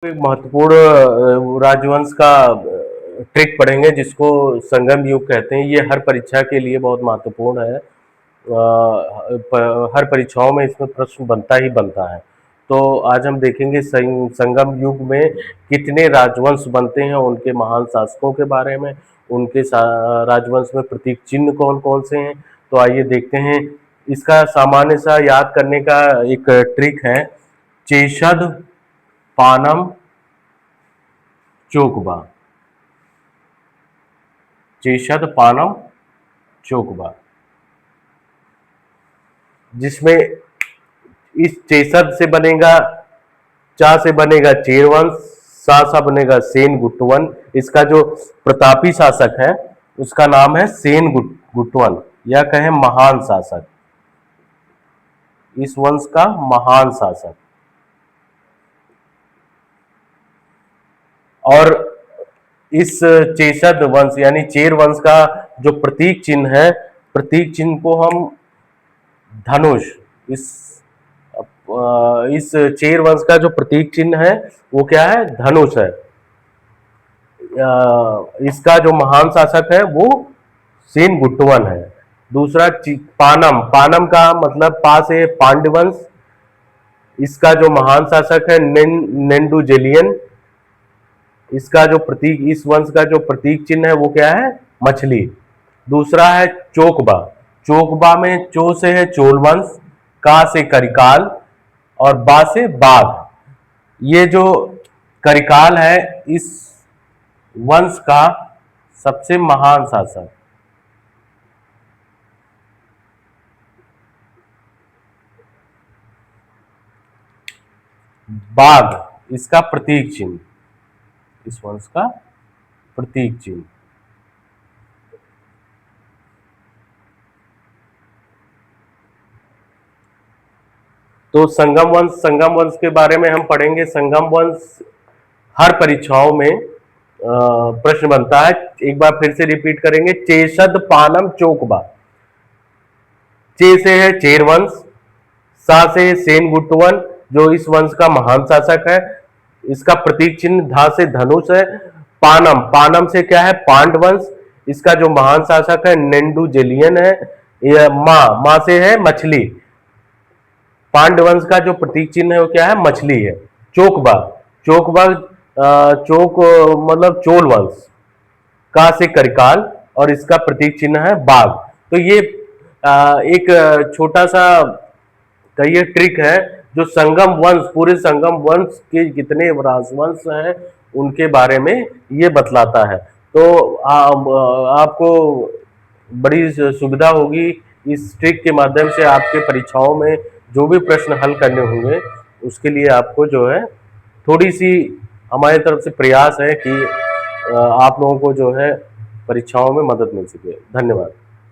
एक महत्वपूर्ण राजवंश का ट्रिक पढ़ेंगे जिसको संगम युग कहते हैं। ये हर परीक्षा के लिए बहुत महत्वपूर्ण है। हर परीक्षाओं में इसमें प्रश्न बनता ही बनता है। तो आज हम देखेंगे संगम युग में कितने राजवंश बनते हैं, उनके महान शासकों के बारे में, उनके राजवंश में प्रतीक चिन्ह कौन कौन से हैं। तो आइए देखते हैं। इसका सामान्य सा याद करने का एक ट्रिक है, चेशद, पानम, चोकबा। चेशद, पानम, चोकबा, जिसमें इस चेशद से बनेगा, चा से बनेगा चेरवंश, सा बनेगा सेन गुट्टवन। इसका जो प्रतापी शासक है उसका नाम है सेन गुट्टवन, या कहें महान शासक, इस वंश का महान शासक। और इस चेशद वंश यानी चेर वंश का जो प्रतीक चिन्ह है, प्रतीक चिन्ह को हम धनुष, इस चेर वंश का जो प्रतीक चिन्ह है वो क्या है? धनुष है। इसका जो महान शासक है वो सेन गुट्टवन है। दूसरा पानम, पानम का मतलब पा से पांड्यवंश, इसका जो महान शासक है नेंडुजेलियन। इसका जो प्रतीक, इस वंश का जो प्रतीक चिन्ह है वो क्या है? मछली। दूसरा है चोकबा, चोकबा में चो से है चोल वंश, का से करिकाल और बा से बाघ। ये जो करिकाल है इस वंश का सबसे महान शासक। बाघ इसका प्रतीक चिन्ह, इस वंश का प्रतीक चिन्ह। तो संगम वंश के बारे में हम पढ़ेंगे। संगम वंश हर परीक्षाओं में प्रश्न बनता है। एक बार फिर से रिपीट करेंगे, चेशद, पानम, चोकबा। चे से है चेर वंश, सा से सेन गुट्टवन जो इस वंश का महान शासक है, इसका प्रतीक चिन्ह धा से धनुष है। पानम, पानम से क्या है? पांडवंश, इसका जो महान शासक है नेंडुजेलियन है। मां से है मछली, पांडवंश का जो प्रतीक चिन्ह है वो क्या है? मछली है। चोकबा, चोकबा चोक मतलब चोल वंश, का से करिकाल और इसका प्रतीक चिन्ह है बाघ। तो ये एक छोटा सा कहिए ट्रिक है जो संगम वंश, पूरे संगम वंश के जितने राजवंश हैं उनके बारे में ये बतलाता है। तो आपको बड़ी सुविधा होगी इस ट्रिक के माध्यम से। आपके परीक्षाओं में जो भी प्रश्न हल करने होंगे उसके लिए आपको जो है थोड़ी सी हमारी तरफ से प्रयास है कि आप लोगों को जो है परीक्षाओं में मदद मिल सके। धन्यवाद।